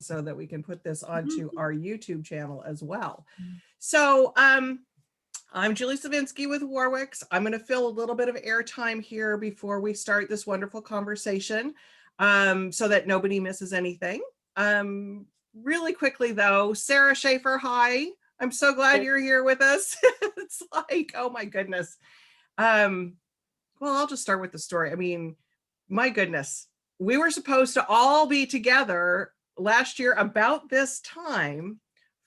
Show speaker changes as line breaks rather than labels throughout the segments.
so that we can put this onto our YouTube channel as well. So I'm Julie Savinsky with Warwick's. I'm going to fill a little bit of airtime here before we start this wonderful conversation so that nobody misses anything. Really quickly though, Sarah Schaefer, hi. I'm so glad you're here with us. It's like, oh my goodness. Well, I'll just start with the story. I mean, my goodness, we were supposed to all be together last year about this time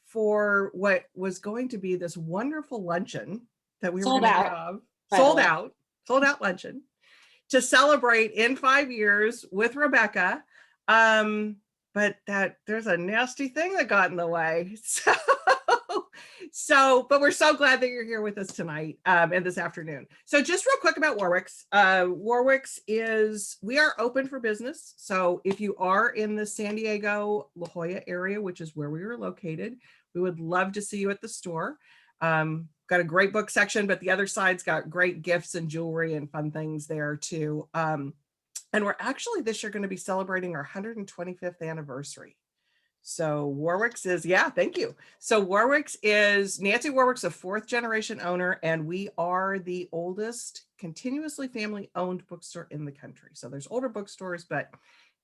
for what was going to be this wonderful luncheon that we were going to have. Sold out luncheon to celebrate in 5 years with Rebecca. But there's a nasty thing that got in the way. But we're so glad that you're here with us tonight and this afternoon. So just real quick about Warwick's. Warwick's we are open for business. So if you are in the San Diego, La Jolla area, which is where we are located, we would love to see you at the store. Got a great book section, but the other side's got great gifts and jewelry and fun things there too. And we're actually this year going to be celebrating our 125th anniversary. So Warwick's thank you. So Nancy Warwick's a 4th generation owner, and we are the oldest continuously family owned bookstore in the country. So there's older bookstores, but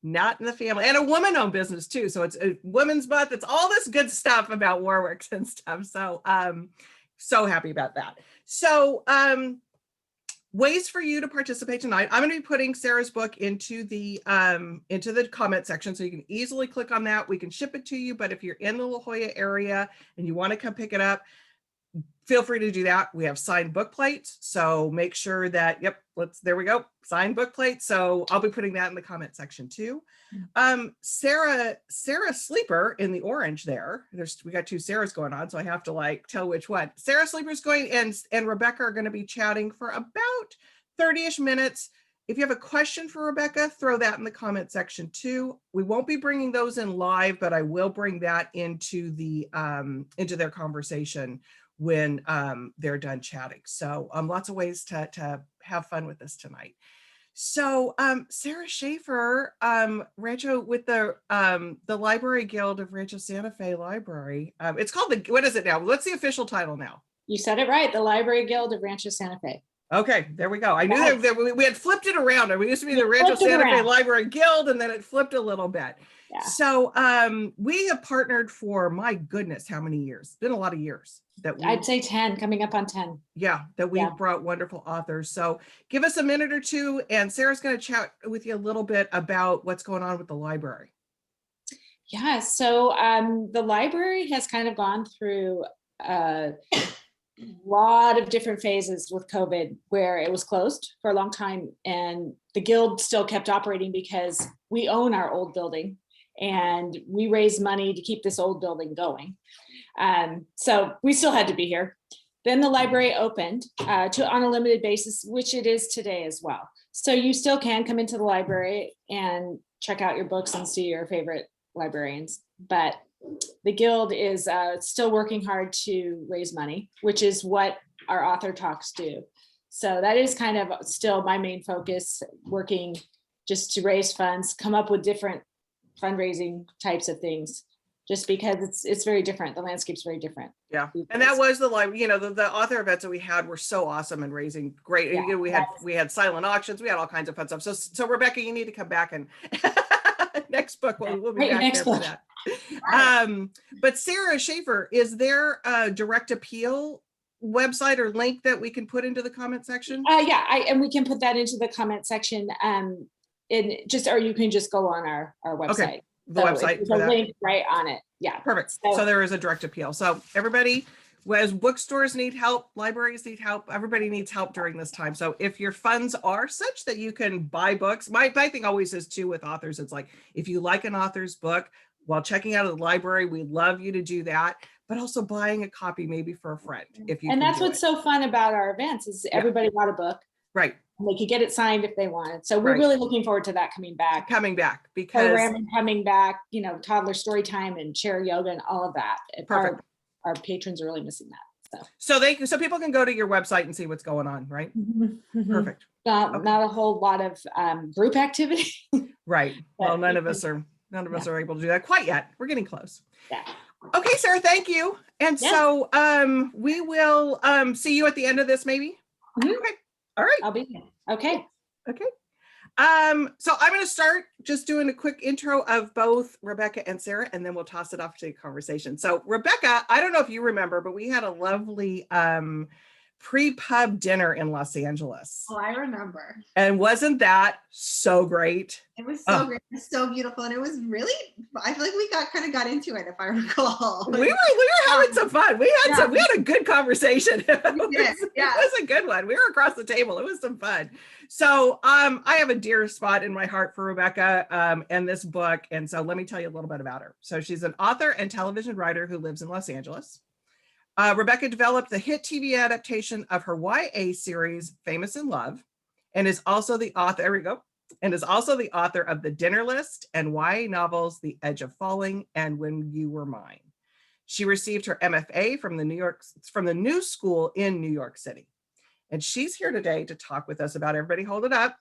not in the family, and a woman owned business too. So it's a women's month. It's all this good stuff about Warwick's and stuff. So so happy about that. So ways for you to participate tonight. I'm going to be putting Sarah's book into the comment section, so you can easily click on that. We can ship it to you, but if you're in the La Jolla area and you want to come pick it up, feel free to do that. We have signed book plates, so make sure that, there we go, signed book plates. So I'll be putting that in the comment section too. Sarah Sleeper in the orange there. We got 2 Sarahs going on, so I have to tell which one. Sarah Sleeper's going, and Rebecca are going to be chatting for about 30-ish minutes. If you have a question for Rebecca, throw that in the comment section too. We won't be bringing those in live, but I will bring that into their conversation when they're done chatting. So lots of ways to have fun with this tonight. So Sarah Schaefer, Rancho with the Library Guild of Rancho Santa Fe Library. It's called what is it now? What's the official title now?
You said it right, the Library Guild of Rancho Santa Fe.
Okay, there we go. I knew that we had flipped it around. We used to be the Rancho Santa Fe Library Guild, and then it flipped a little bit. Yeah. So we have partnered for, my goodness, how many years? It's been a lot of years.
I'd say 10, coming up on 10.
Yeah, that we've brought wonderful authors. So give us a minute or two, and Sarah's going to chat with you a little bit about what's going on with the library.
Yeah, so the library has kind of gone through a lot of different phases with COVID, where it was closed for a long time, and the guild still kept operating because we own our old building and we raised money to keep this old building going. So we still had to be here. Then the library opened on a limited basis, which it is today as well. So you still can come into the library and check out your books and see your favorite librarians, but the guild is still working hard to raise money, which is what our author talks do. So that is kind of still my main focus, working just to raise funds, come up with different fundraising types of things, just because it's very different. The landscape's very different.
Yeah, and that was the library. The author events that we had were so awesome and raising great. Yeah, we had silent auctions. We had all kinds of fun stuff. So Rebecca, you need to come back and next book we'll be back there for that. But Sarah Schaefer, is there a direct appeal website or link that we can put into the comment section?
And we can put that into the comment section. Or you can just go on our website. Okay.
The website.
There's a link right on it. Yeah.
Perfect. So there is a direct appeal. So everybody, as bookstores need help, libraries need help, everybody needs help during this time. So if your funds are such that you can buy books, my thing always is too with authors, it's like, if you like an author's book while checking out of the library, we love you to do that, but also buying a copy maybe for a friend.
And that's what's so fun about our events is everybody bought a book.
Right.
And they could get it signed if they wanted. So we're really looking forward to that coming back
because
programming coming back, toddler story time and chair yoga and all of that.
Perfect.
Our patrons are really missing that.
So people can go to your website and see what's going on, right?
Mm-hmm.
Perfect.
Not a whole lot of group activity.
Right. Well, none of us are None of us are able to do that quite yet. We're getting close.
Yeah.
Okay, Sarah, thank you. And so we will see you at the end of this maybe.
Mhm.
Okay. All right.
I'll be here. Okay.
Okay. So I'm going to start just doing a quick intro of both Rebecca and Sarah, and then we'll toss it off to the conversation. So Rebecca, I don't know if you remember, but we had a lovely pre-pub dinner in Los Angeles.
Oh, I remember.
And wasn't that so great?
It was so great. It was so beautiful. And it was really, I feel like we kind of got into it, if I recall.
We were having some fun. We had a good conversation. It was a good one. We were across the table. It was some fun. So I have a dear spot in my heart for Rebecca and this book. And so let me tell you a little bit about her. So she's an author and television writer who lives in Los Angeles. Rebecca developed the hit TV adaptation of her YA series, Famous in Love, and is also the author, there we go, and is also the author of The Dinner List and YA novels, The Edge of Falling and When You Were Mine. She received her MFA from the New School in New York City. And she's here today to talk with us about, everybody hold it up,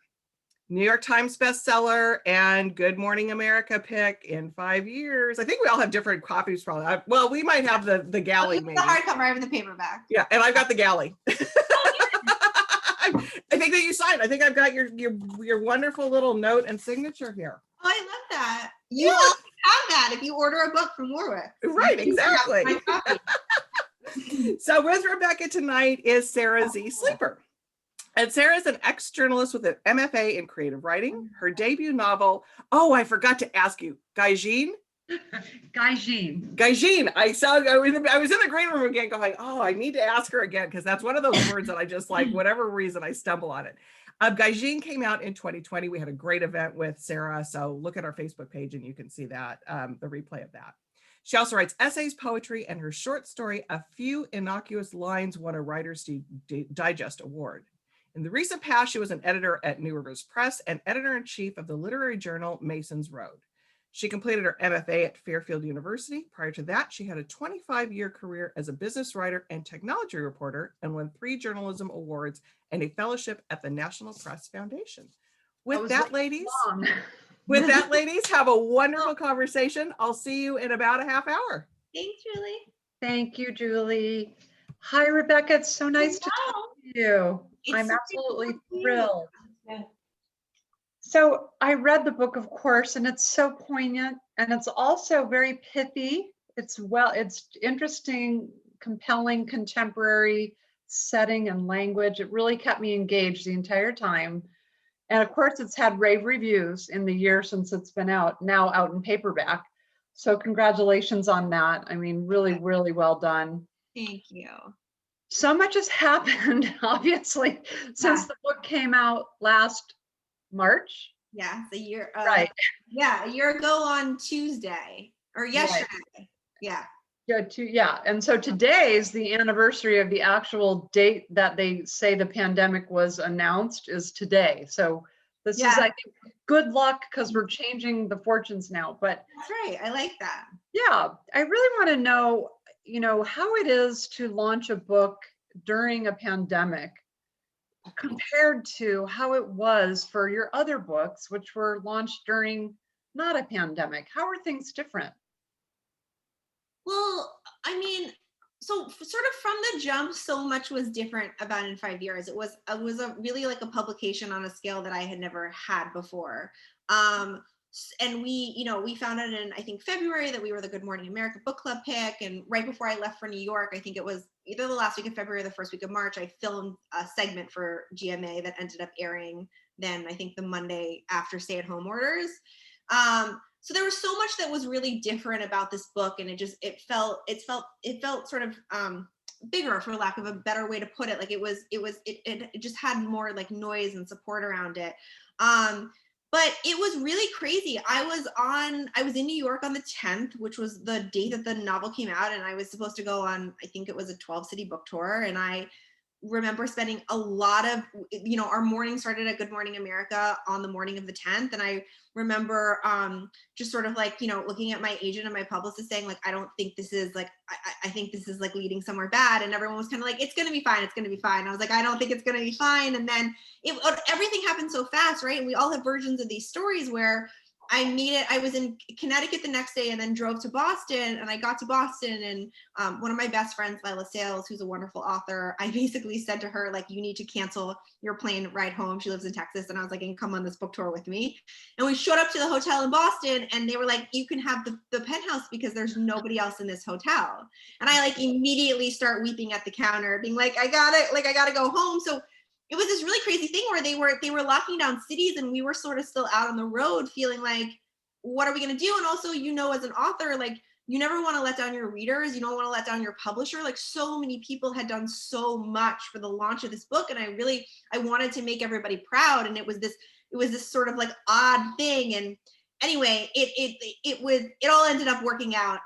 New York Times bestseller and Good Morning America pick in 5 years. I think we all have different copies probably. Well, we might have the galley maybe.
The hardcover, I have the paperback.
Yeah, and I've got the galley. I think that you signed. I think I've got your wonderful little note and signature here.
Oh, I love that. You also have that if you order a book from Warwick.
Right, exactly. So with Rebecca tonight is Sarah Z. Sleeper. And Sarah is an ex-journalist with an MFA in creative writing. Her debut novel, I forgot to ask you, Gaijin? Gaijin. I was in the green room again going, I need to ask her again, because that's one of those words that I just like, whatever reason I stumble on it. Gaijin came out in 2020. We had a great event with Sarah. So look at our Facebook page and you can see that, the replay of that. She also writes essays, poetry, and her short story, A Few Innocuous Lines, won a Writer's Digest Award. In the recent past, she was an editor at New Rivers Press and editor-in-chief of the literary journal Mason's Road. She completed her MFA at Fairfield University. Prior to that, she had a 25-year career as a business writer and technology reporter and won 3 journalism awards and a fellowship at the National Press Foundation. With that, ladies, have a wonderful conversation. I'll see you in about a half hour.
Thanks, Julie.
Thank you, Julie. Hi, Rebecca. It's so nice to talk to you. I'm absolutely thrilled. So I read the book, of course, and it's so poignant, and it's also very pithy. It's interesting, compelling, contemporary setting and language. It really kept me engaged the entire time. And of course, it's had rave reviews in the year since it's been out, now out in paperback. So congratulations on that. I mean, really, really well done.
Thank you.
So much has happened, obviously, since the book came out last March.
Yeah, the year.
Right.
Yeah, a year ago on Tuesday or yesterday. Right. Yeah.
Yeah. And so today is the anniversary of the actual date that they say the pandemic was announced is today. So this is, I think, good luck because we're changing the fortunes now. But
that's right. I like that.
Yeah, I really want to know, how it is to launch a book during a pandemic compared to how it was for your other books, which were launched during not a pandemic. How are things different?
Well, I mean, so sort of from the jump, so much was different about In 5 Years. It was a really like a publication on a scale that I had never had before. And we found out in, I think, February that we were the Good Morning America book club pick. And right before I left for New York, I think it was either the last week of February or the first week of March, I filmed a segment for GMA that ended up airing then, I think, the Monday after stay-at-home orders. So there was so much that was really different about this book, and it felt sort of bigger, for lack of a better way to put it. Like it just had more like noise and support around it. But it was really crazy. I was in New York on the 10th, which was the date that the novel came out, and I was supposed to go on, I think it was a 12-city book tour, and I remember spending a lot of, our morning started at Good Morning America on the morning of the 10th. And I remember just sort of like, looking at my agent and my publicist saying like, I don't think this is like, I think this is like leading somewhere bad. And everyone was kind of like, it's going to be fine. It's going to be fine. I was like, I don't think it's going to be fine. And then everything happened so fast, right? And we all have versions of these stories where I was in Connecticut the next day and then drove to Boston, and I got to Boston, and one of my best friends, Lila Sales, who's a wonderful author, I basically said to her, like, you need to cancel your plane ride home. She lives in Texas. And I was like, and come on this book tour with me. And we showed up to the hotel in Boston, and they were like, you can have the penthouse because there's nobody else in this hotel. And I like immediately start weeping at the counter, being like, I gotta go home. So it was this really crazy thing where they were locking down cities, and we were sort of still out on the road feeling like, what are we going to do? And also, as an author, like, you never want to let down your readers. You don't want to let down your publisher. Like, so many people had done so much for the launch of this book, and I wanted to make everybody proud. And it was this sort of like odd thing. And anyway, it all ended up working out.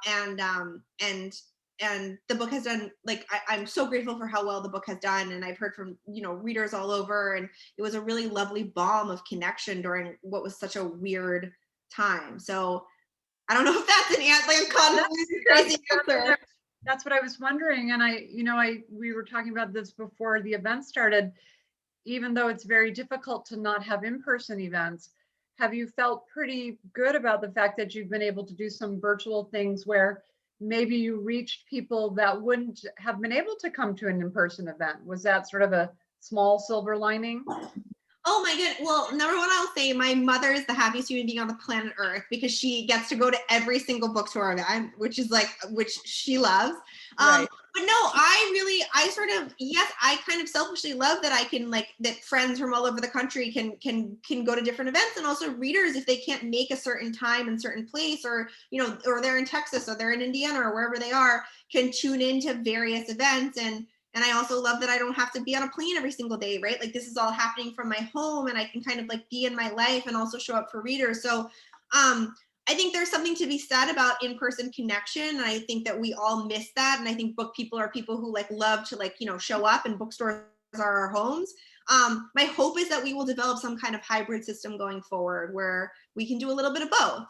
And the book has done, like, I'm so grateful for how well the book has done. And I've heard from, readers all over, and it was a really lovely balm of connection during what was such a weird time. So I don't know if that's an crazy answer.
That's what I was wondering. And we were talking about this before the event started. Even though it's very difficult to not have in-person events, have you felt pretty good about the fact that you've been able to do some virtual things where maybe you reached people that wouldn't have been able to come to an in-person event? Was that sort of a small silver lining?
Oh my goodness. Well, number one, I'll say my mother is the happiest human being on the planet Earth because she gets to go to every single book tour event, which she loves.
Right.
But no, I kind of selfishly love that I can, like, that friends from all over the country can go to different events, and also readers, if they can't make a certain time and certain place, or they're in Texas or they're in Indiana or wherever they are, can tune into various events. And I also love that I don't have to be on a plane every single day, right? Like, this is all happening from my home, and I can kind of like be in my life and also show up for readers. So I think there's something to be said about in-person connection. And I think that we all miss that. And I think book people are people who like love to show up, and bookstores are our homes. My hope is that we will develop some kind of hybrid system going forward where we can do a little bit of both.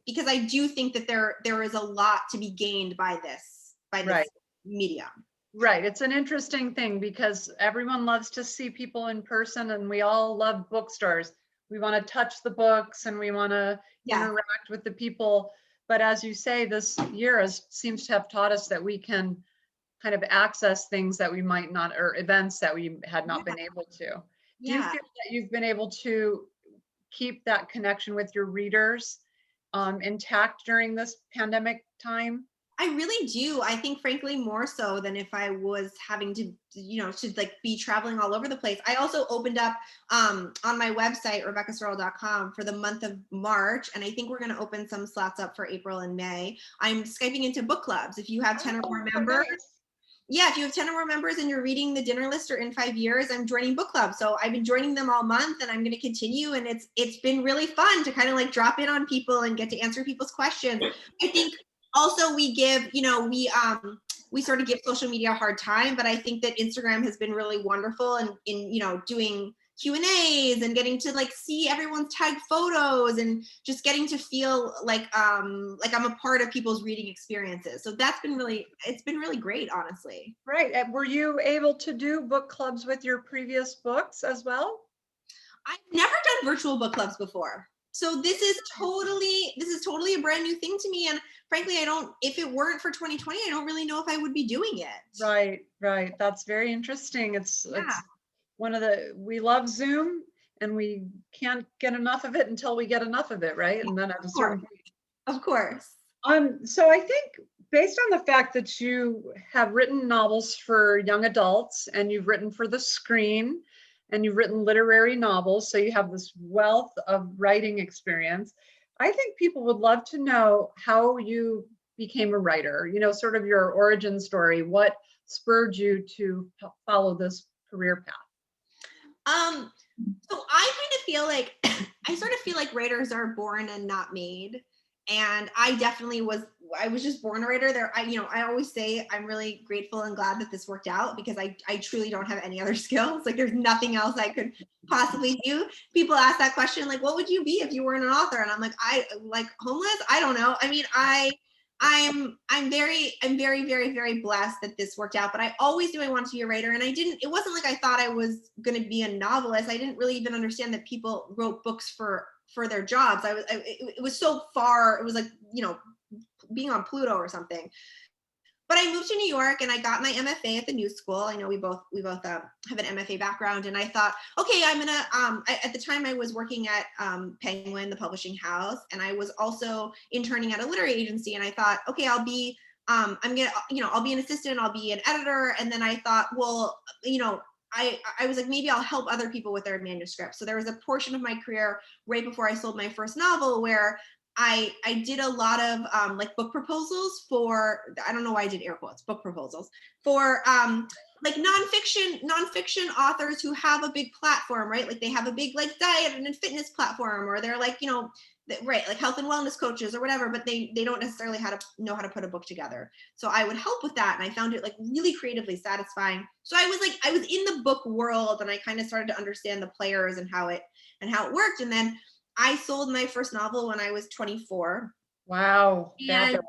Because I do think that there is a lot to be gained by this
Right.
medium.
Right. It's an interesting thing because everyone loves to see people in person, and we all love bookstores. We want to touch the books and we want to interact with the people. But as you say, this year seems to have taught us that we can kind of access things that we might not, or events that we had not been able to. Do you feel that you've been able to keep that connection with your readers intact during this pandemic time?
I really do. I think, frankly, more so than if I was having to, be traveling all over the place. I also opened up on my website, RebeccaSerle.com, for the month of March. And I think we're going to open some slots up for April and May. I'm Skyping into book clubs. If you have 10 or more members. Yeah, if you have 10 or more members and you're reading the dinner list or in 5 years, I'm joining book clubs. So I've been joining them all month, and I'm going to continue. And it's been really fun to kind of like drop in on people and get to answer people's questions. I think also we give, we sort of give social media a hard time, but I think that Instagram has been really wonderful in doing Q&As and getting to like see everyone's tagged photos and just getting to feel like I'm a part of people's reading experiences. So it's been really great, honestly.
Right. And were you able to do book clubs with your previous books as well?
I've never done virtual book clubs before. So this is totally a brand new thing to me. And frankly, if it weren't for 2020, I don't really know if I would be doing it.
Right. That's very interesting. It's we love Zoom, and we can't get enough of it until we get enough of it, right? And then at a certain point.
Of course.
So I think based on the fact that you have written novels for young adults, and you've written for the screen, and you've written literary novels, so you have this wealth of writing experience, I think people would love to know how you became a writer, sort of your origin story. What spurred you to follow this career path?
So I sort of feel like writers are born and not made. And I was just born a writer there. I always say I'm really grateful and glad that this worked out, because I truly don't have any other skills. Like, there's nothing else I could possibly do. People ask that question, like, what would you be if you weren't an author? And I'm like, homeless? I don't know. I mean, I'm very, very, very blessed that this worked out, but I always knew I wanted to be a writer. And it wasn't like I thought I was going to be a novelist. I didn't really even understand that people wrote books for for their jobs. It was so far. It was like, you know, being on Pluto or something. But I moved to New York and I got my MFA at the New School. I know we both have an MFA background, and I thought, okay, I'm gonna. At the time, I was working at Penguin, the publishing house, and I was also interning at a literary agency. And I thought, okay, I'll be I'm gonna, you know, I'll be an assistant, I'll be an editor. And then I thought, well, you know, I was like, maybe I'll help other people with their manuscripts. So there was a portion of my career right before I sold my first novel where I did a lot of like book proposals for, I don't know why I did air quotes, book proposals for like nonfiction authors who have a big platform, right? Like they have a big like diet and fitness platform, or they're like, you know, right, like health and wellness coaches or whatever, but they don't necessarily know how to put a book together. So I would help with that, and I found it like really creatively satisfying. So I was in the book world, and I kind of started to understand the players and how it worked. And then I sold my first novel when I was 24.
Wow.
And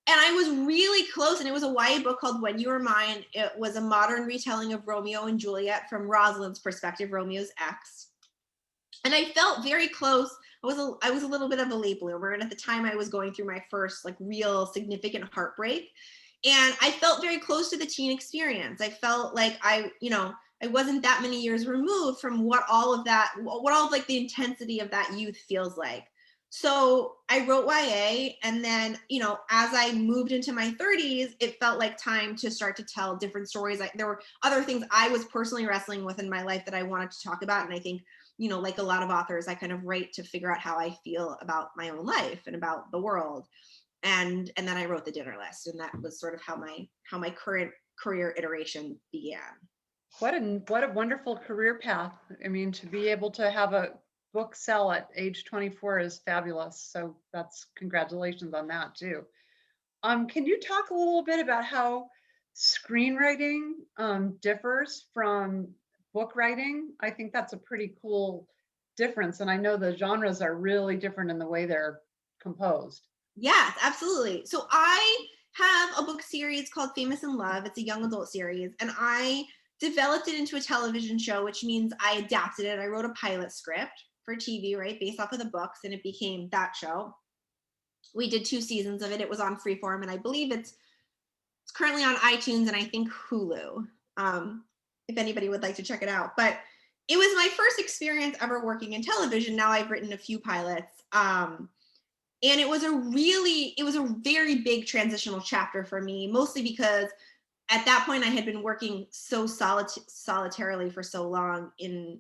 I was really close, and it was a YA book called When You Were Mine. It was a modern retelling of Romeo and Juliet from Rosalind's perspective, Romeo's ex. And I felt very close. I was a little bit of a late bloomer, and at the time I was going through my first like real significant heartbreak. And I felt very close to the teen experience. I felt like I wasn't that many years removed from what all of like the intensity of that youth feels like. So I wrote YA, and then, you know, as I moved into my 30s, it felt like time to start to tell different stories. There were other things I was personally wrestling with in my life that I wanted to talk about. And I think, you know, like a lot of authors, I kind of write to figure out how I feel about my own life and about the world. And then I wrote The Dinner List, and that was sort of how my current career iteration began.
What a wonderful career path. I mean, to be able to have a book sell at age 24 is fabulous. So that's congratulations on that too. Can you talk a little bit about how screenwriting differs from book writing? I think that's a pretty cool difference. And I know the genres are really different in the way they're composed.
Yes, absolutely. So I have a book series called Famous in Love. It's a young adult series, and I developed it into a television show, which means I adapted it. I wrote a pilot script for TV, right, based off of the books, and it became that show. We did 2 seasons of it. It was on Freeform, and I believe it's currently on iTunes and I think Hulu, if anybody would like to check it out. But it was my first experience ever working in television. Now I've written a few pilots. And it was a very big transitional chapter for me, mostly because at that point I had been working so solitarily for so long in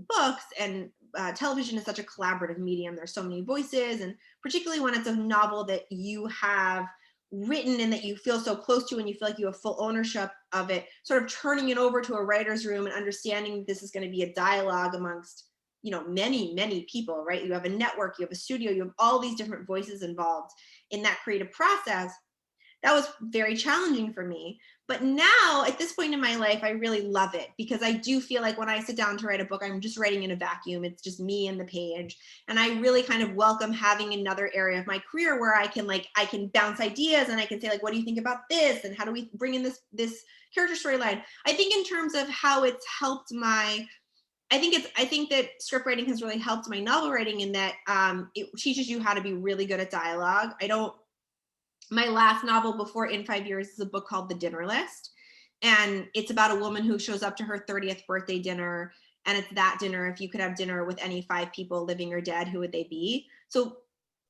books, and television is such a collaborative medium. There's so many voices, and particularly when it's a novel that you have written and that you feel so close to and you feel like you have full ownership of it, sort of turning it over to a writer's room and understanding this is going to be a dialogue amongst, you know, many people, right? You have a network, you have a studio, you have all these different voices involved in that creative process. That was very challenging for me. But now at this point in my life, I really love it, because I do feel like when I sit down to write a book, I'm just writing in a vacuum. It's just me and the page. And I really kind of welcome having another area of my career where I can bounce ideas, and I can say, like, what do you think about this? And how do we bring in this character storyline? I think in terms of how it's helped I think that script writing has really helped my novel writing in that it teaches you how to be really good at dialogue. My last novel before In 5 Years is a book called The Dinner List. And it's about a woman who shows up to her 30th birthday dinner. And it's that dinner. If you could have dinner with any 5 people, living or dead, who would they be? So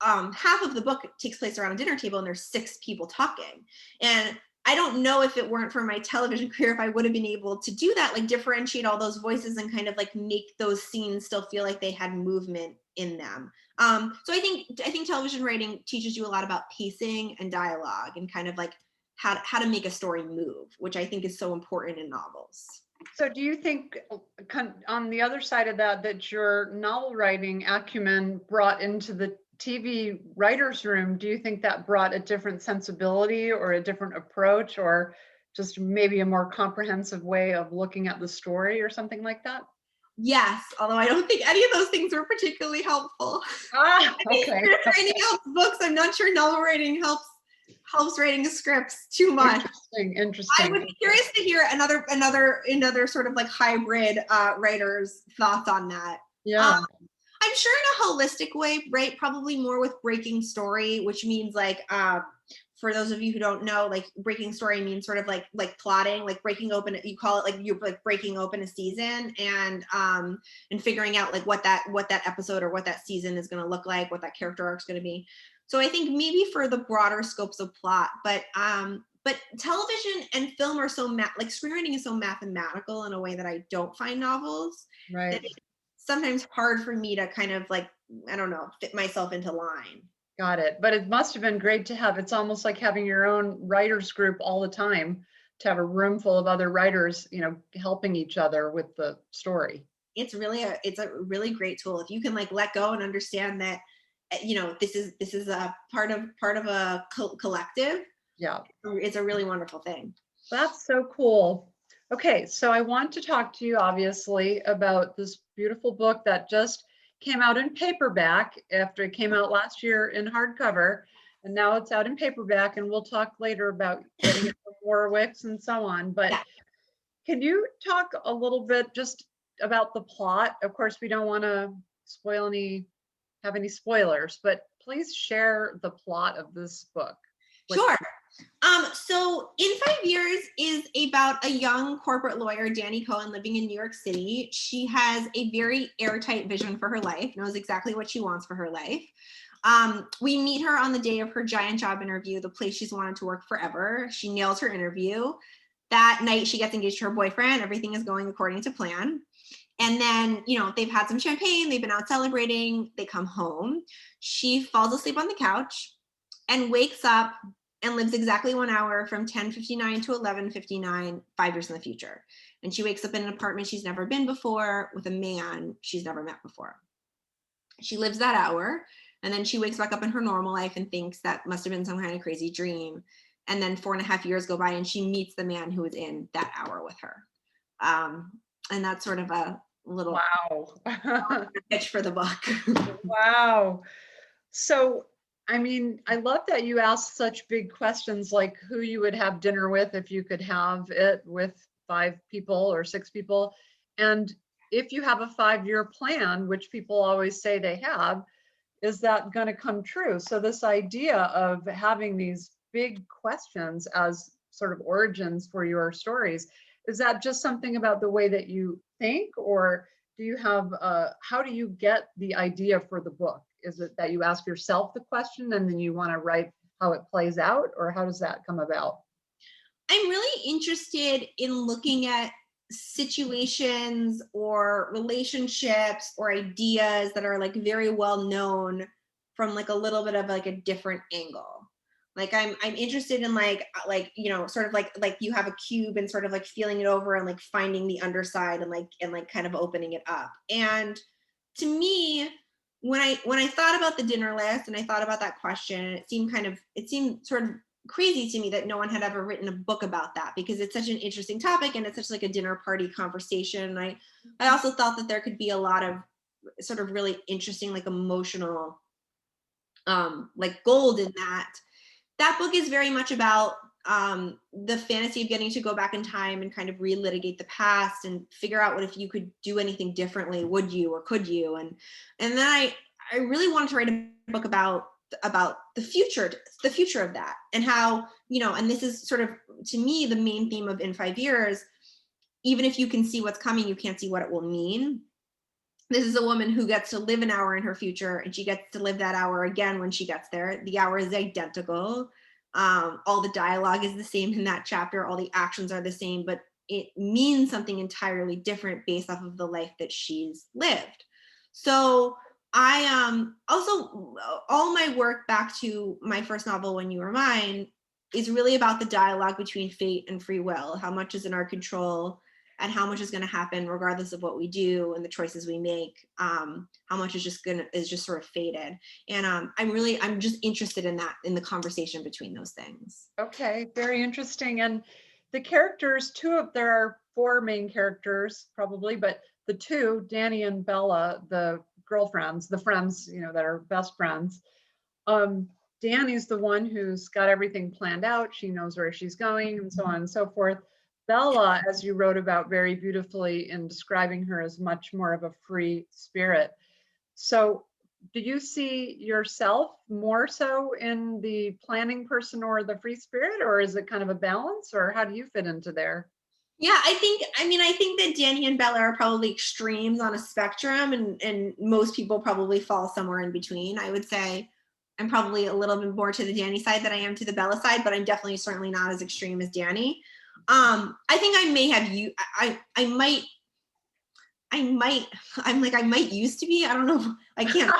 half of the book takes place around a dinner table, and there's 6 people talking. And I don't know if it weren't for my television career, if I would have been able to do that, like differentiate all those voices and kind of like make those scenes still feel like they had movement in them. So I think television writing teaches you a lot about pacing and dialogue, and kind of like how to make a story move, which I think is so important in novels.
So do you think, on the other side of that your novel writing acumen brought into the TV writer's room, do you think that brought a different sensibility or a different approach, or just maybe a more comprehensive way of looking at the story or something like that?
Yes, although I don't think any of those things were particularly helpful.
Okay.
Script writing helps books. I'm not sure novel writing helps writing scripts too much.
Interesting.
I would be curious to hear another sort of like hybrid writer's thoughts on that.
Yeah.
I'm sure in a holistic way, right? Probably more with breaking story, which means like for those of you who don't know, like breaking story means sort of like plotting, like breaking open, you call it like you're like breaking open a season and figuring out like what that episode or what that season is going to look like, what that character arc is going to be. So I think maybe for the broader scopes of plot, but television and film are so like screenwriting is so mathematical in a way that I don't find novels.
Right.
That it's sometimes hard for me to kind of like, I don't know, fit myself into line.
Got it. But it must have been great to have, it's almost like having your own writers group all the time, to have a room full of other writers, you know, helping each other with the story.
It's a really great tool if you can like let go and understand that, you know, this is a part of a collective.
Yeah.
It's a really wonderful thing.
That's so cool. Okay, so I want to talk to you obviously about this beautiful book that just came out in paperback after it came out last year in hardcover, and now it's out in paperback, and we'll talk later about getting it from Warwick's and so on. But
Yeah.
can you talk a little bit just about the plot? Of course, we don't want to have any spoilers, but please share the plot of this book.
Sure. So In 5 Years is about a young corporate lawyer, Danny Cohen, living in New York City. She has a very airtight vision for her life, knows exactly what she wants for her life. We meet her on the day of her giant job interview, the place she's wanted to work forever. She nails her interview. That night, she gets engaged to her boyfriend. Everything is going according to plan. And then, you know, they've had some champagne. They've been out celebrating. They come home. She falls asleep on the couch and wakes up and lives exactly 1 hour from 10:59 to 11:59, 5 years in the future. And she wakes up in an apartment she's never been before with a man she's never met before. She lives that hour, and then she wakes back up in her normal life and thinks that must have been some kind of crazy dream. And then 4.5 years go by and she meets the man who was in that hour with her. And that's sort of a little
Wow.
pitch for the book.
Wow. So, I mean, I love that you asked such big questions like who you would have dinner with if you could have it with 5 people or 6 people. And if you have a 5-year plan, which people always say they have, is that going to come true? So this idea of having these big questions as sort of origins for your stories, is that just something about the way that you think, or do you have, how do you get the idea for the book? Is it that you ask yourself the question and then you want to write how it plays out, or how does that come about?
I'm really interested in looking at situations or relationships or ideas that are like very well known from like a little bit of like a different angle. Like I'm interested in like you know, sort of like you have a cube and sort of like feeling it over and like finding the underside and like kind of opening it up. And to me, when I thought about the dinner list and I thought about that question, it seemed sort of crazy to me that no one had ever written a book about that, because it's such an interesting topic and it's such like a dinner party conversation. I also thought that there could be a lot of sort of really interesting like emotional like gold in that. That book is very much about the fantasy of getting to go back in time and kind of relitigate the past and figure out what if you could do anything differently, would you or could you? And then I really wanted to write a book about the future of that, and how, you know, and this is sort of to me the main theme of In 5 Years. Even if you can see what's coming, you can't see what it will mean. This is a woman who gets to live an hour in her future, and she gets to live that hour again when she gets there. The hour is identical. All the dialogue is the same in that chapter. All the actions are the same, but it means something entirely different based off of the life that she's lived. So I also, all my work back to my first novel, When You Were Mine, is really about the dialogue between fate and free will. How much is in our control and how much is going to happen regardless of what we do and the choices we make. How much is just sort of fated. And I'm just interested in that, in the conversation between those things.
Okay, very interesting. And the characters, there are 4 main characters probably, but the 2, Danny and Bella, the girlfriends, the friends, you know, that are best friends. Danny's the one who's got everything planned out. She knows where she's going and so on and so forth. Bella, as you wrote about very beautifully in describing her, as much more of a free spirit. So do you see yourself more so in the planning person or the free spirit, or is it kind of a balance, or how do you fit into there?
Yeah, I think that Danny and Bella are probably extremes on a spectrum, and most people probably fall somewhere in between. I would say I'm probably a little bit more to the Danny side than I am to the Bella side, but I'm definitely certainly not as extreme as Danny. I think I may have you, I might used to be, I don't know, I can't.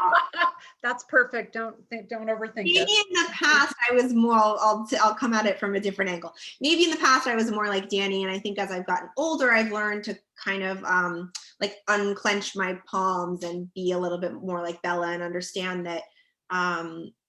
That's perfect. Don't overthink
Maybe
it.
in the past I was more, I'll come at it from a different angle. Maybe in the past I was more like Danny, and I think as I've gotten older, I've learned to kind of like unclench my palms and be a little bit more like Bella, and understand that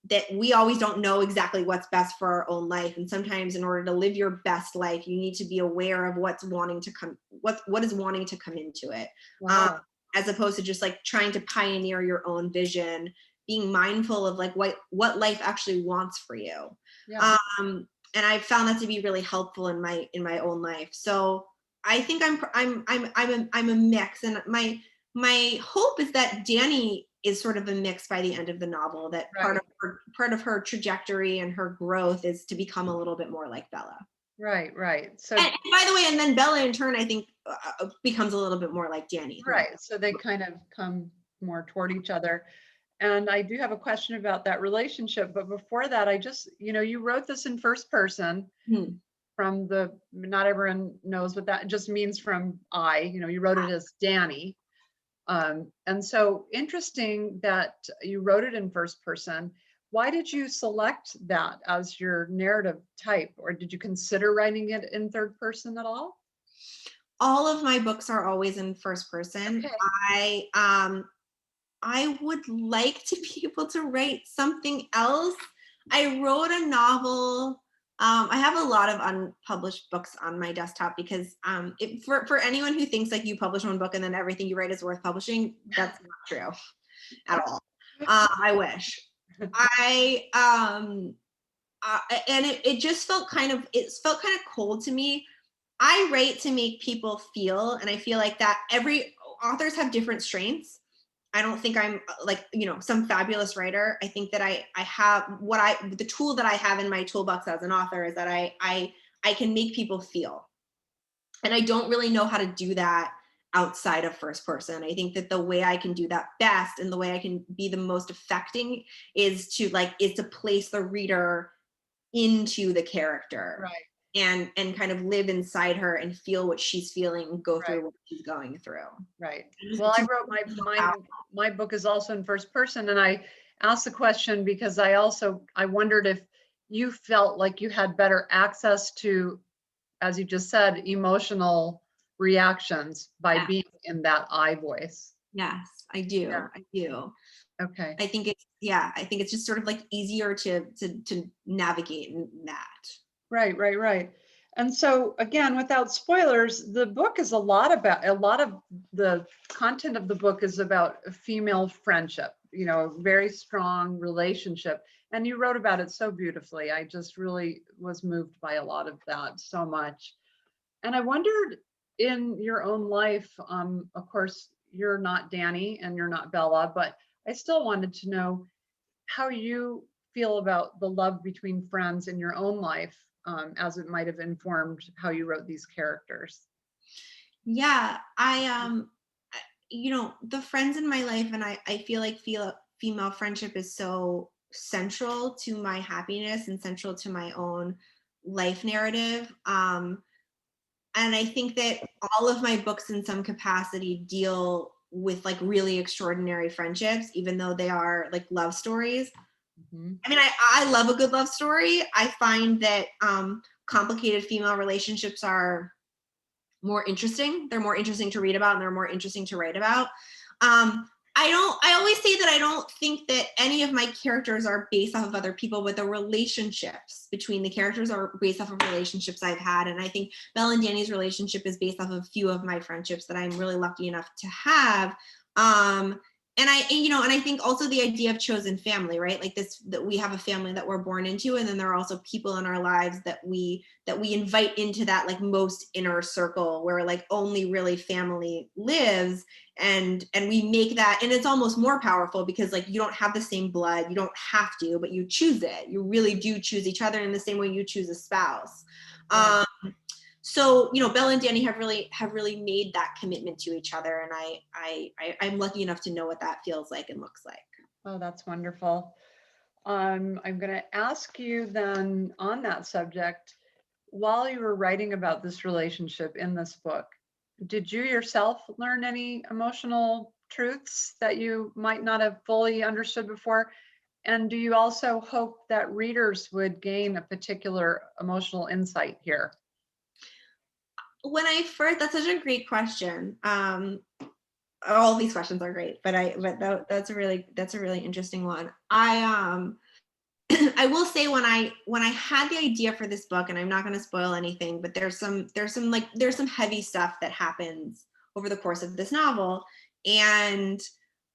that we always don't know exactly what's best for our own life. And sometimes in order to live your best life, you need to be aware of what is wanting to come into it.
Wow.
As opposed to just like trying to pioneer your own vision, being mindful of like what life actually wants for you.
Yeah.
And I've found that to be really helpful in my own life. So I think I'm a mix, and my hope is that Danny is sort of a mix by the end of the novel, that
Right.
part of her trajectory and her growth is to become a little bit more like Bella.
Right. So
And by the way, and then Bella in turn, I think becomes a little bit more like Danny.
right. So they kind of come more toward each other. And I do have a question about that relationship. But before that, I just, you wrote this in first person from not everyone knows what that just means from you wrote it as Danny. And so interesting that you wrote it in first person. Why did you select that as your narrative type, or did you consider writing it in third person at all?
All of my books are always in first person.
Okay.
I would like to be able to write something else. I wrote a novel. I have a lot of unpublished books on my desktop because for anyone who thinks like you publish one book and then everything you write is worth publishing, that's not true at all. I wish. And it just felt kind of cold to me. I write to make people feel, and I feel like that every authors have different strengths. I don't think I'm like, some fabulous writer. I think that I have the tool that I have in my toolbox as an author is that I can make people feel. And I don't really know how to do that outside of first person. I think that the way I can do that best and the way I can be the most affecting is to place the reader into the character.
Right.
And kind of live inside her and feel what she's feeling and go
Right.
through what she's going through.
Right. Well, I wrote my book is also in first person, and I asked the question because I wondered if you felt like you had better access to, as you just said, emotional reactions by being in that I voice.
Yes, I do.
Yeah.
I do.
Okay.
I think it's just sort of like easier to navigate in that.
Right. And so again, without spoilers, the book is a lot of the content of the book is about a female friendship, a very strong relationship. And you wrote about it so beautifully. I just really was moved by a lot of that so much. And I wondered, in your own life, of course, you're not Danny and you're not Bella, but I still wanted to know how you feel about the love between friends in your own life, as it might have informed how you wrote these characters.
Yeah, the friends in my life, and I feel like female friendship is so central to my happiness and central to my own life narrative. And I think that all of my books in some capacity deal with like really extraordinary friendships, even though they are like love stories.
Mm-hmm.
I mean, I love a good love story. I find that complicated female relationships are more interesting. They're more interesting to read about, and they're more interesting to write about. I always say that I don't think that any of my characters are based off of other people, but the relationships between the characters are based off of relationships I've had. And I think Belle and Danny's relationship is based off of a few of my friendships that I'm really lucky enough to have. and I think also the idea of chosen family, right? Like this, that we have a family that we're born into, and then there are also people in our lives that we invite into that like most inner circle where like only really family lives, and we make that, and it's almost more powerful because like you don't have the same blood, you don't have to, but you choose it. You really do choose each other in the same way you choose a spouse.
Right.
So Belle and Danny have really made that commitment to each other, and I'm lucky enough to know what that feels like and looks like.
Oh, that's wonderful. I'm going to ask you then on that subject, while you were writing about this relationship in this book, did you yourself learn any emotional truths that you might not have fully understood before? And do you also hope that readers would gain a particular emotional insight here?
That's such a great question. All these questions are great, but that's a really interesting one. I will say when I had the idea for this book, and I'm not going to spoil anything, but there's some heavy stuff that happens over the course of this novel, and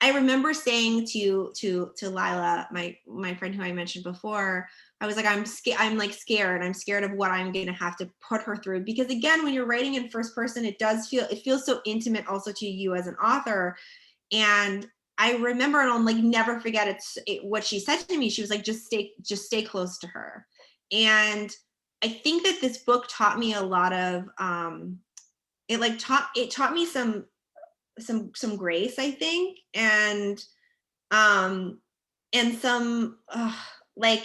I remember saying to Lila, my friend who I mentioned before, I was like, I'm scared. I'm scared of what I'm going to have to put her through, because again, when you're writing in first person, it feels so intimate also to you as an author. And I remember, and I'll like never forget what she said to me. She was like, just stay close to her. And I think that this book taught me a lot of it taught me some grace, I think, and some like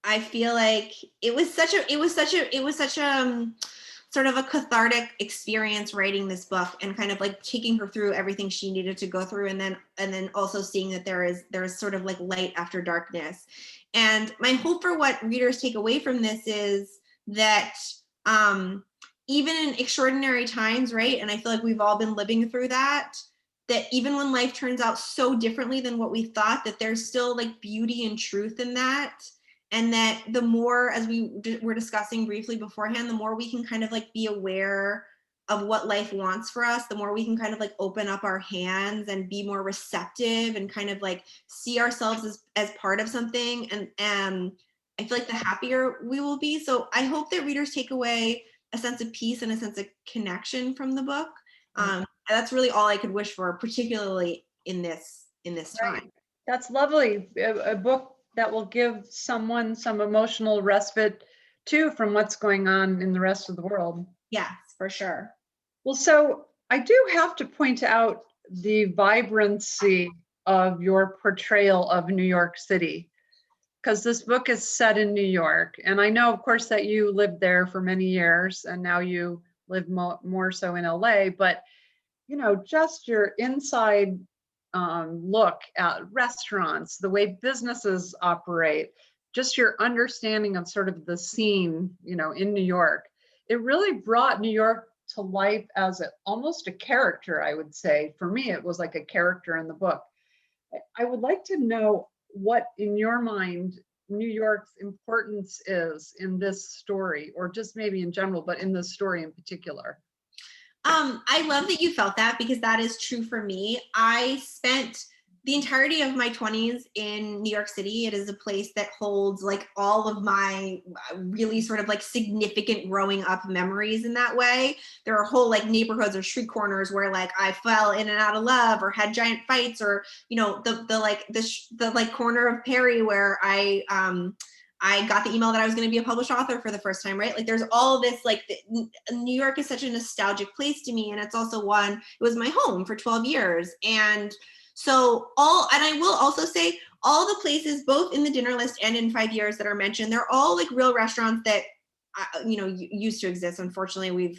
I feel like it was such a sort of a cathartic experience writing this book, and kind of like taking her through everything she needed to go through, and then also seeing that there is sort of like light after darkness. And my hope for what readers take away from this is that even in extraordinary times, right? And I feel like we've all been living through that even when life turns out so differently than what we thought, that there's still like beauty and truth in that. And that the more, as we were discussing briefly beforehand, the more we can kind of like be aware of what life wants for us, the more we can kind of like open up our hands and be more receptive and kind of like see ourselves as part of something. And I feel like the happier we will be. So I hope that readers take away a sense of peace and a sense of connection from the book. That's really all I could wish for, particularly in this time.
Right. That's lovely. A book that will give someone some emotional respite too from what's going on in the rest of the world.
Yes, for sure.
Well, so I do have to point out the vibrancy of your portrayal of New York City, because this book is set in New York. And I know, of course, that you lived there for many years and now you live more so in LA, but just your inside look at restaurants, the way businesses operate, just your understanding of sort of the scene, in New York. It really brought New York to life as almost a character, I would say. For me, it was like a character in the book. I would like to know what, in your mind, New York's importance is in this story, or just maybe in general, but in this story in particular.
I love that you felt that, because that is true for me. I spent the entirety of my 20s in New York City. It is a place that holds like all of my really sort of like significant growing up memories in that way. There are whole like neighborhoods or street corners where like I fell in and out of love or had giant fights, or the corner of Perry where I got the email that I was going to be a published author for the first time, right? Like there's all this, like New York is such a nostalgic place to me. And it's also it was my home for 12 years. And so and I will also say all the places, both in the dinner list and in 5 years that are mentioned, they're all like real restaurants that, used to exist. Unfortunately,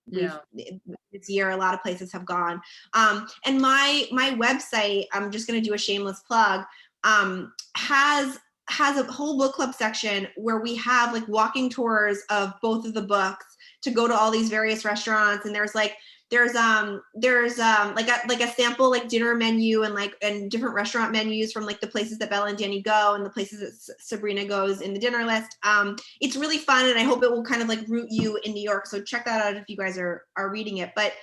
this year, a lot of places have gone. And my website, I'm just going to do a shameless plug, has a whole book club section where we have like walking tours of both of the books to go to all these various restaurants. And there's like a sample like dinner menu and different restaurant menus from like the places that Belle and Danny go and the places that Sabrina goes in the dinner list. It's really fun, and I hope it will kind of like root you in New York. So check that out if you guys are reading it. But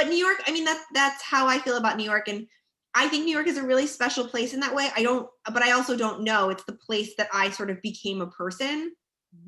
New York, I mean, that's how I feel about New York. And I think New York is a really special place in that way. But I also don't know. It's the place that I sort of became a person.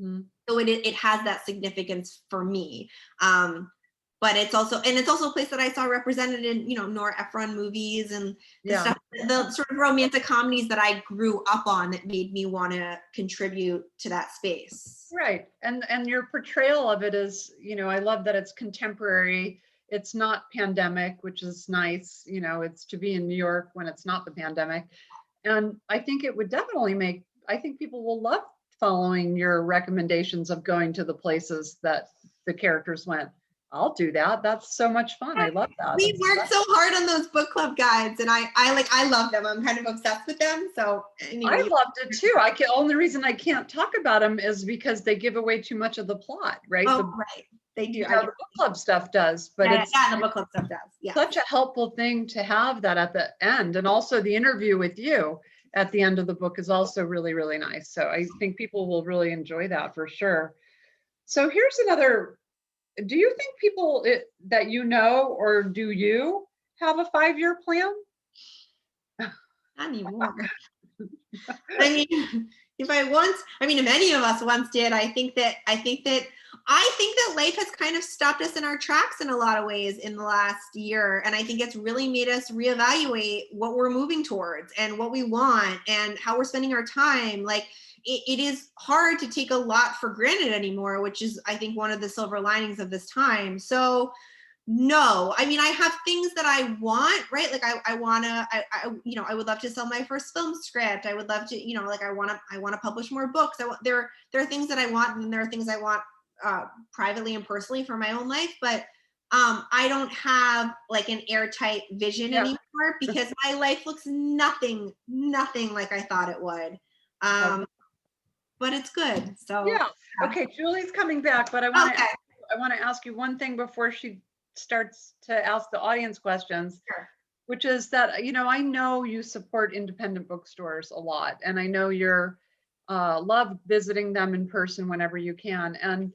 Mhm.
So it has that significance for me. But it's also a place that I saw represented in, Nora Ephron movies and the
Yeah.
stuff, the sort of romantic comedies that I grew up on that made me want to contribute to that space.
Right. And your portrayal of it is, I love that it's contemporary. It's not pandemic, which is nice. It's to be in New York when it's not the pandemic. And I think it would definitely I think people will love following your recommendations of going to the places that the characters went. I'll do that. That's so much fun. I love that.
We worked so hard on those book club guides, and I love them. I'm kind of obsessed with them. So anyway,
I loved it too. Only reason I can't talk about them is because they give away too much of the plot, right?
right, they do.
The book club stuff does, but
yeah,
it's
the book club stuff does. Yeah,
such a helpful thing to have that at the end, and also the interview with you at the end of the book is also really, really nice. So I think people will really enjoy that for sure. So here's another. Do you think people that or do you have a 5-year plan?
not anymore. I mean, if any of us once did, I think that life has kind of stopped us in our tracks in a lot of ways in the last year. And I think it's really made us reevaluate what we're moving towards and what we want and how we're spending our time. Like it is hard to take a lot for granted anymore, which is, I think, one of the silver linings of this time. So no, I mean, I have things that I want, right? Like I would love to sell my first film script. I would love to, I want to publish more books. There are things that I want, and there are things I want privately and personally for my own life. But I don't have like an airtight vision anymore because my life looks nothing like I thought it would. But it's good. So
yeah. Okay, Julie's coming back, but I want to ask you one thing before she starts to ask the audience questions.
Sure.
Which is that, I know you support independent bookstores a lot, and I know you're love visiting them in person whenever you can, and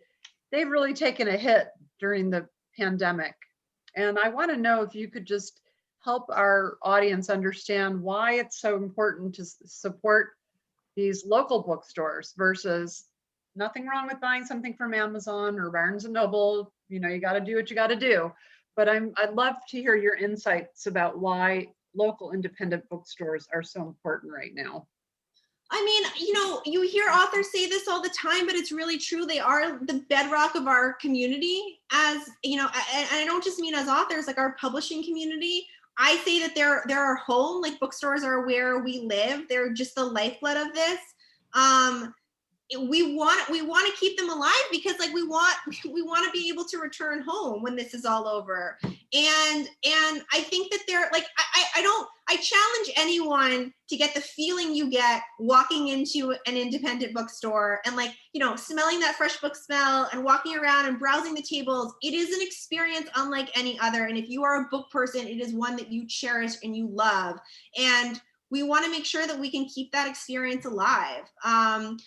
they've really taken a hit during the pandemic. And I want to know if you could just help our audience understand why it's so important to support these local bookstores versus nothing wrong with buying something from Amazon or Barnes and Noble. You got to do what you got to do. But I'd love to hear your insights about why local independent bookstores are so important right now.
I mean, you hear authors say this all the time, but it's really true. They are the bedrock of our community, as and I don't just mean as authors, like our publishing community. I say that they're our home. Like bookstores are where we live. They're just the lifeblood of this. We want to keep them alive because like we want to be able to return home when this is all over. And I think that they're like, I challenge anyone to get the feeling you get walking into an independent bookstore and like, smelling that fresh book smell and walking around and browsing the tables. It is an experience unlike any other. And if you are a book person, it is one that you cherish and you love. And we want to make sure that we can keep that experience alive. And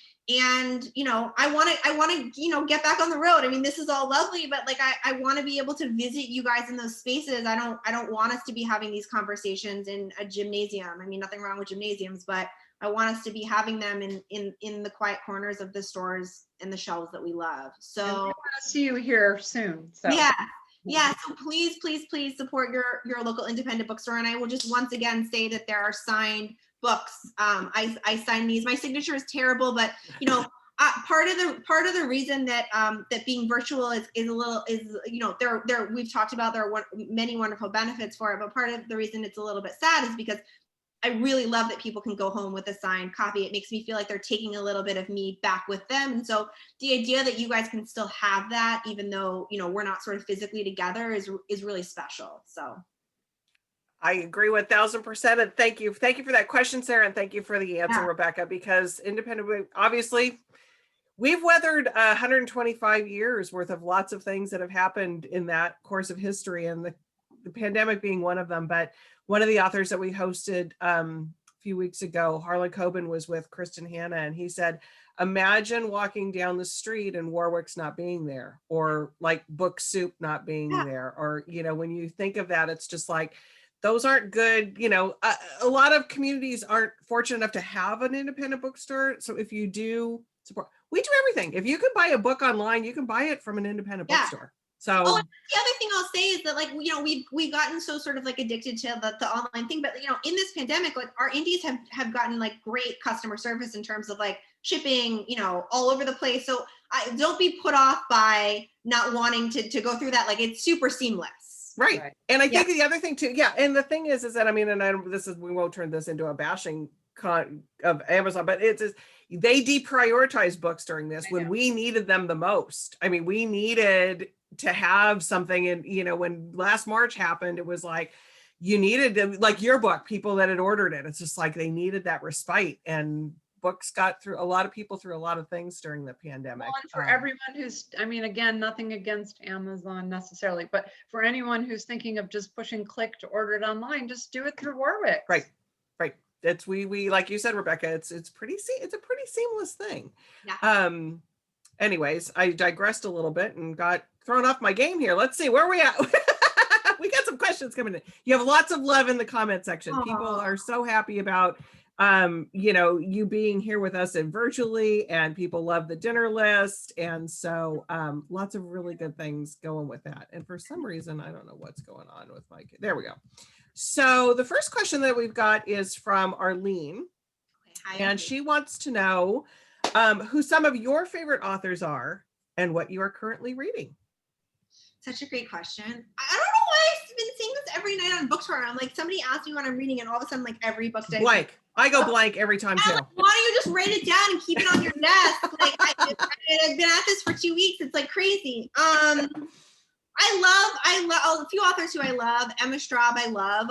I want to get back on the road. I mean, this is all lovely, but like I want to be able to visit you guys in those spaces. I don't want us to be having these conversations in a gymnasium. I mean, nothing wrong with gymnasiums, but I want us to be having them in the quiet corners of the stores and the shelves that we love. So
and we want to see you here soon. So
yeah. So please support your local independent bookstore. And I will just once again say that there are signed books. I signed these. My signature is terrible, but part of the reason that that being virtual is there we've talked about there are many wonderful benefits for it, but part of the reason it's a little bit sad is because I really love that people can go home with a signed copy. It makes me feel like they're taking a little bit of me back with them. And so the idea that you guys can still have that, even though, we're not sort of physically together is really special. So.
I agree 1000%. And thank you for that question, Sarah. And thank you for the answer, Rebecca, because independent, obviously we've weathered 125 years worth of lots of things that have happened in that course of history, and the pandemic being one of them. But one of the authors that we hosted a few weeks ago, Harlan Coben, was with Kristen Hanna, and he said, imagine walking down the street and Warwick's not being there, or like Book Soup not being there, or when you think of that, it's just like those aren't good, a lot of communities aren't fortunate enough to have an independent bookstore. So if you do support, we do everything. If you can buy a book online, you can buy it from an independent
Yeah.
bookstore. So
Oh, and the other thing I'll say is that, like, we've gotten so sort of like addicted to the online thing, but in this pandemic, like, our indies have gotten like great customer service in terms of like shipping, all over the place. So I don't be put off by not wanting to go through that. Like, it's super seamless.
right. And I
Yeah.
think the other thing too, yeah. And the thing is that, I mean, and we won't turn this into a bashing of Amazon, but it's just, they deprioritized books during this when we needed them the most. I mean, we needed to have something, and when last March happened, it was like you needed to, like your book, people that had ordered it, it's just like they needed that respite, and books got through a lot of people through a lot of things during the pandemic.
Well, and for everyone who's, I mean, again, nothing against Amazon necessarily, but for anyone who's thinking of just pushing click to order it online, just do it through Warwick.
Right. It's we like you said, Rebecca, it's a pretty seamless thing.
Yeah.
Anyways, I digressed a little bit and got thrown off my game here. Let's see where we at. We got some questions coming in. You have lots of love in the comment section.
Aww.
People are so happy about you being here with us and virtually, and people love the dinner list. And so lots of really good things going with that. And for some reason, I don't know what's going on with my kid. There we go. So the first question that we've got is from Arlene.
Okay, hi,
And she wants to know who some of your favorite authors are and what you are currently reading.
Such a great question. I don't know why I've been saying this every night on Bookstore. I'm like, somebody asked me what I'm reading, and all of a sudden, like, every book day.
Blank. I go blank every time too.
Like, why don't you just write it down and keep it on your desk? Like, I've been at this for 2 weeks. It's like crazy. I love a few authors who I love. Emma Straub, I love.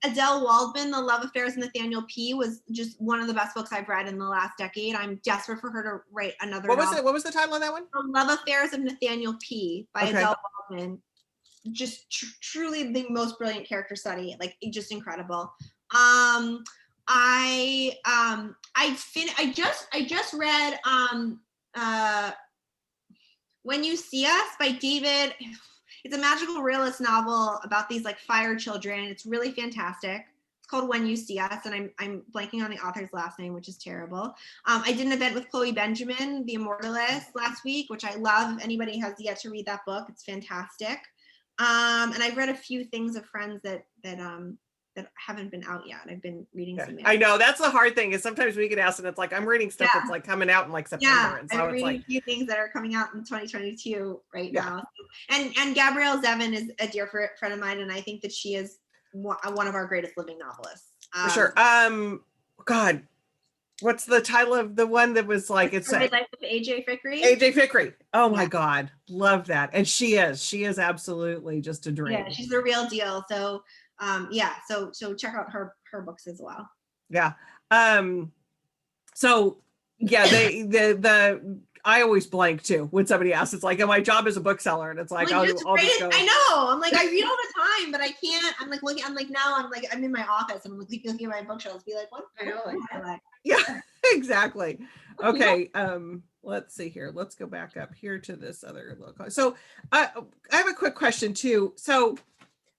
Adele Waldman, The Love Affairs of Nathaniel P. was just one of the best books I've read in the last decade. I'm desperate for her to write another
What was
novel.
it? What was the title of that one?
The Love Affairs of Nathaniel P. by Adele Waldman. Just truly the most brilliant character study. Like, just incredible. I just read When You See Us by David. It's a magical realist novel about these like fire children. It's really fantastic. It's called When You See Us, and I'm blanking on the author's last name, which is terrible. I did an event with Chloe Benjamin, The Immortalist, last week, which I love. If anybody has yet to read that book, it's fantastic. And I've read a few things of friends that haven't been out yet. I've been reading some.
I know that's the hard thing, is sometimes we get asked and it's like I'm reading stuff that's like coming out in like September. And so
I'm
it's
reading
like
a few things that are coming out in 2022 right now. And Gabrielle Zevin is a dear friend of mine, and I think that she is one of our greatest living novelists.
For sure. God, what's the title of the one that was like it's
Life of AJ Fikry?
AJ Fikry. Oh my God, love that. And she is absolutely just a dream.
Yeah, she's the real deal. So so check out her books as well.
Yeah. So yeah, I always blank too when somebody asks. It's like, oh, my job is a bookseller, and it's like,
I'll
just
go. I know. I'm like, I read all the time, but I can't. I'm like looking. I'm like now. I'm in my office, and I'm like looking at my bookshelves. Be like, what? I know.
Yeah, exactly. Okay. Let's see here. Let's go back up here to this other look. So I have a quick question too. So,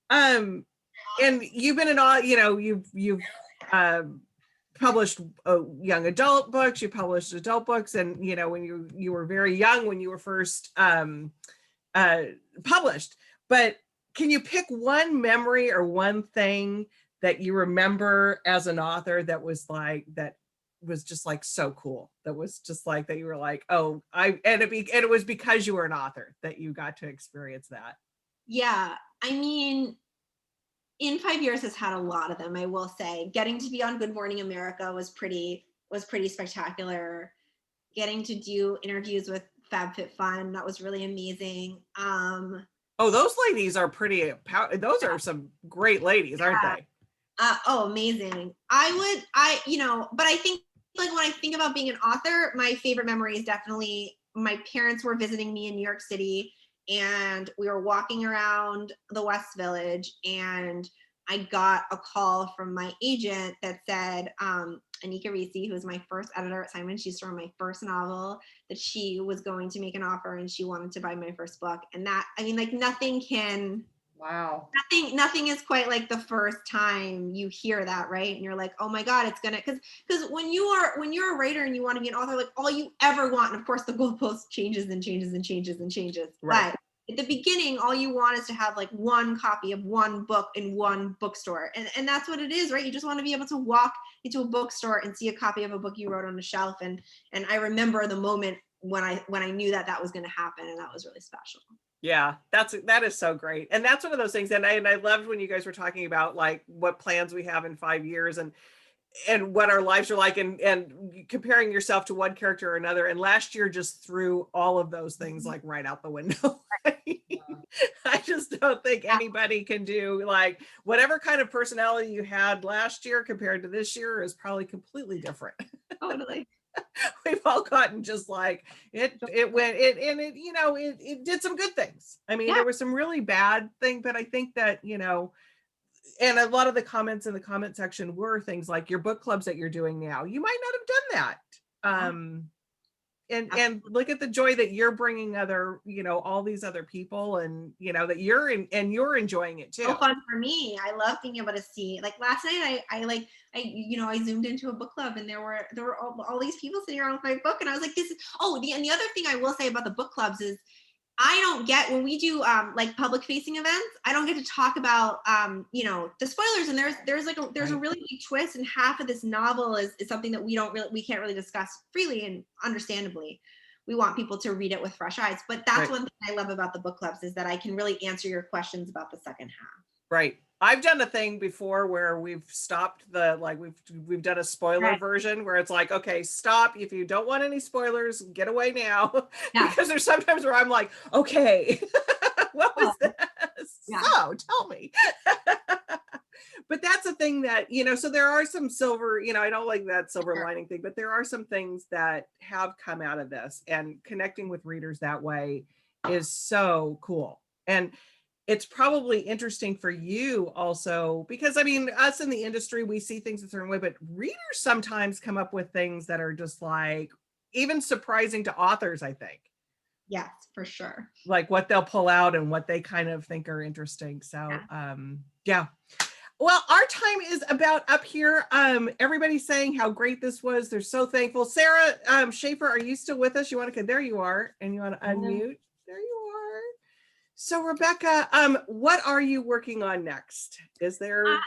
and you've been in all, you've published young adult books, you published adult books, and when you were very young when you were first published. But can you pick one memory or one thing that you remember as an author that was just like so cool, that was just like that you were like, oh, and it was because you were an author that you got to experience that?
Yeah, I mean, In 5 Years has had a lot of them, I will say. Getting to be on Good Morning America was pretty spectacular. Getting to do interviews with FabFitFun, that was really amazing.
Oh, those ladies are those are some great ladies, aren't they?
Oh, amazing. But I think like when I think about being an author, my favorite memory is definitely my parents were visiting me in New York City, and we were walking around the West Village, and I got a call from my agent that said, Anika Risi, who was my first editor at Simon Schuster on my first novel, that she was going to make an offer and she wanted to buy my first book. And that, I mean, like nothing can
Wow.
Nothing is quite like the first time you hear that, right? And you're like, oh my God, it's gonna, because when you're a writer and you want to be an author, like all you ever want, and of course the goalpost changes and changes and changes and changes.
Right.
But at the beginning, all you want is to have like one copy of one book in one bookstore. And that's what it is, right? You just want to be able to walk into a bookstore and see a copy of a book you wrote on the shelf. And I remember the moment when I knew that was going to happen, and that was really special.
Yeah, that is so great. And that's one of those things. And I loved when you guys were talking about like what plans we have in 5 years and what our lives are like, and comparing yourself to one character or another. And last year just threw all of those things like right out the window. I just don't think anybody can do like whatever kind of personality you had last year compared to this year is probably completely different.
Totally.
We've all gotten just like it did some good things. I mean, there was some really bad things, but I think that, and a lot of the comments in the comment section were things like your book clubs that you're doing now, you might not have done that. And look at the joy that you're bringing other, all these other people, and that you're enjoying it too.
So fun for me. I love being able to see, like last night I zoomed into a book club, and there were all these people sitting around with my book, and I was like, and the other thing I will say about the book clubs is I don't get, when we do like public facing events, I don't get to talk about the spoilers, and there's a really big twist, and half of this novel is something that we can't really discuss freely, and understandably we want people to read it with fresh eyes. But that's one thing I love about the book clubs, is that I can really answer your questions about the second half.
Right. I've done a thing before where we've stopped we've done a spoiler version where it's like, okay, stop. If you don't want any spoilers, get away now. Yeah. Because there's sometimes where I'm like, okay, what was this? Yeah. So tell me. But that's a thing that, so there are some silver, I don't like that silver lining thing, but there are some things that have come out of this, and connecting with readers that way is so cool. And it's probably interesting for you also, because I mean, us in the industry, we see things a certain way, but readers sometimes come up with things that are just like even surprising to authors, I think.
Yes, for sure.
Like what they'll pull out and what they kind of think are interesting. So yeah. Well, our time is about up here. Everybody's saying how great this was. They're so thankful. Sarah Schaefer, are you still with us? You want to, there you are, and you want to unmute? There you are. So Rebecca, what are you working on next? Is there?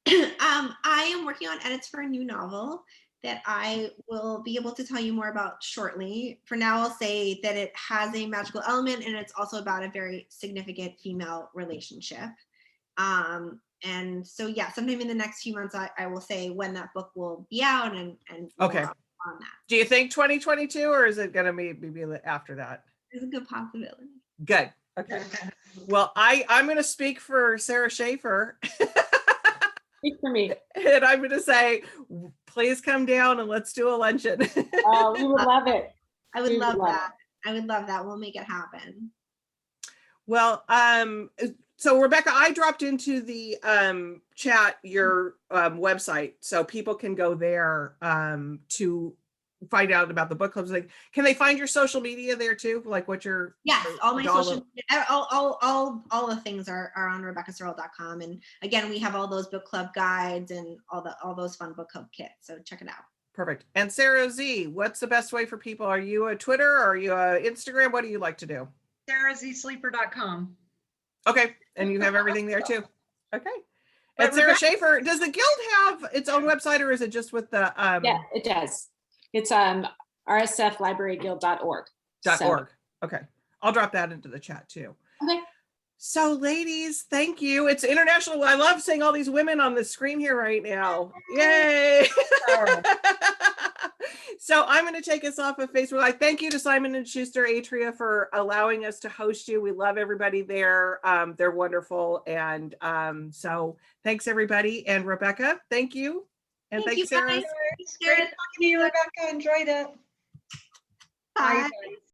I am working on edits for a new novel that I will be able to tell you more about shortly. For now, I'll say that it has a magical element, and it's also about a very significant female relationship. And so, yeah, sometime in the next few months, I will say when that book will be out and
okay.
On that.
Do you think 2022, or is it going to be after that?
There's a good possibility.
Good. Okay. Well, I'm going to speak for Sarah Schaefer.
Speak for me.
And I'm going to say, please come down and let's do a luncheon.
Oh, we would love it.
I would love that. I would love that. We'll make it happen.
Well, so Rebecca, I dropped into the chat your website, so people can go there to find out about the book clubs. Like, can they find your social media there too? Like what your
all my social media, all the things are on RebeccaSerle.com. And again, we have all those book club guides and all those fun book club kits. So check it out.
Perfect. And Sarah Z, what's the best way for people? Are you a Twitter? Or are you a Instagram? What do you like to do?
SarahZSleeper.com.
Okay. And you have everything there too. Okay. And Sarah Schaefer, does the Guild have its own website, or is it just with the
yeah, it does. It's rsflibraryguild.org.
.org. Okay. I'll drop that into the chat too.
Okay.
So ladies, thank you. It's international. I love seeing all these women on the screen here right now. Yay. So I'm going to take us off of Facebook. I thank you to Simon & Schuster Atria for allowing us to host you. We love everybody there. They're wonderful. And so thanks everybody. And Rebecca, thank you. And thanks, Sarah.
Great talking to you, Rebecca. Enjoyed it.
Bye.
Bye.